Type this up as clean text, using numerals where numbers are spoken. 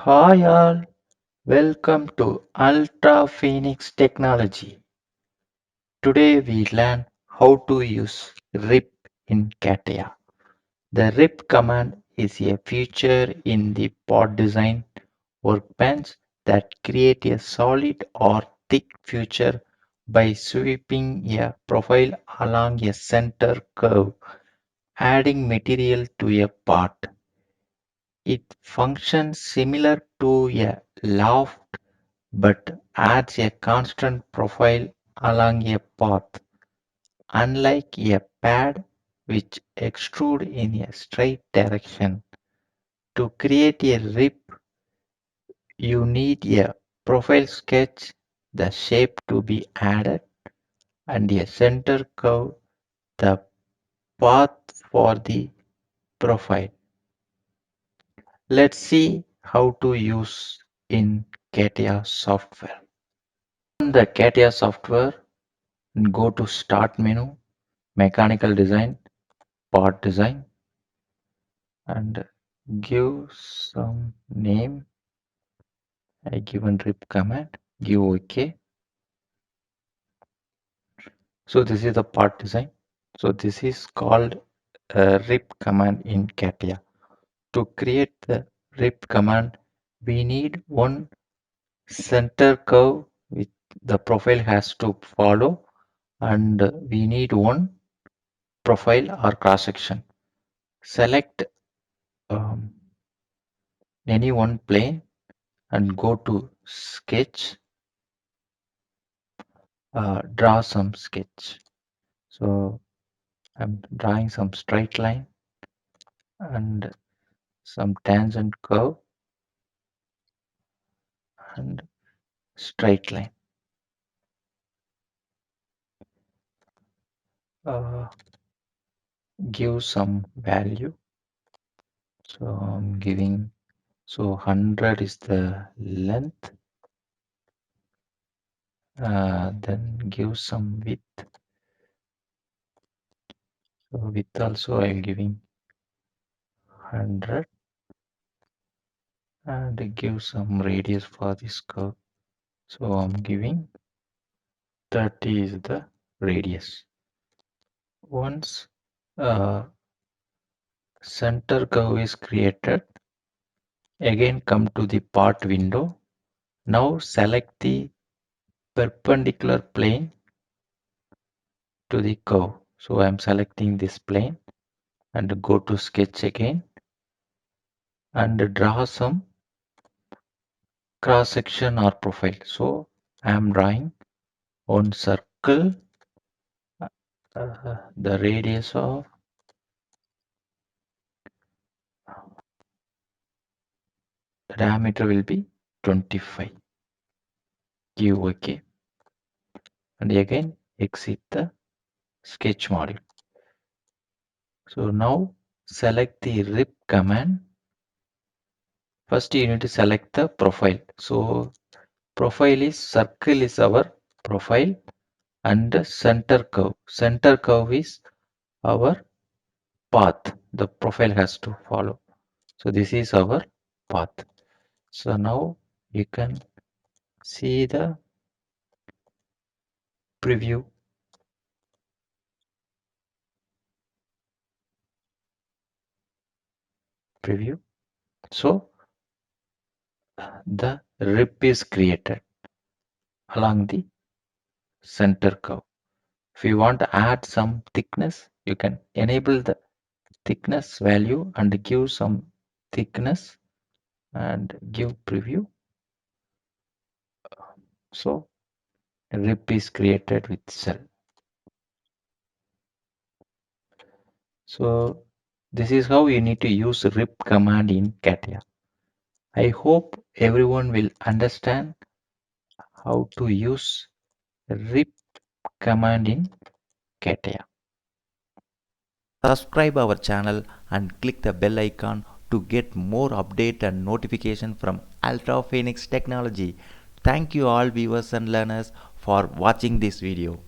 Hi all, welcome to Ultra Phoenix Technology. Today we learn how to use rip in CATIA. The rip command is a feature in the part design workbench that create a solid or thick feature by sweeping a profile along a center curve, adding material to a part. It functions similar to a loft but adds a constant profile along a path, unlike a pad which extrudes in a straight direction. To create a rip, you need a profile sketch, the shape to be added, and a center curve, the path for the profile. Let's see how to use in CATIA software. On the CATIA software, go to Start menu, Mechanical Design, Part Design, and give some name. I given rip command, give OK. So this is the part design. So this is called rip command in CATIA. To create the rip command, we need one center curve which the profile has to follow, and we need one profile or cross section. Select any one plane and go to sketch, draw some sketch. So I'm drawing some straight line and some tangent curve and straight line. Uh, give some value. So I'm giving, so 100 is the length. Then give some width. So width also I'm giving 100 and give some radius for this curve. So I'm giving 30 is the radius. Once center curve is created, again come to the part window. Now select the perpendicular plane to the curve. So I am selecting this plane and go to sketch again and draw some cross section or profile. So I am drawing one circle, the radius of the diameter will be 25. Give OK and again exit the sketch module. So now select the rip command. First you need to select the profile. So profile is circle is our profile and the center curve. Center curve is our path. The profile has to follow. So this is our path. So now you can see the preview. So the rip is created along the center curve. If you want to add some thickness, you can enable the thickness value and give some thickness and give preview. So rip is created with cell. So this is how you need to use rip command in CATIA. I hope everyone will understand how to use rip command in CATIA. Subscribe our channel and click the bell icon to get more update and notification from Ultra Phoenix Technology. Thank you all viewers and learners for watching this video.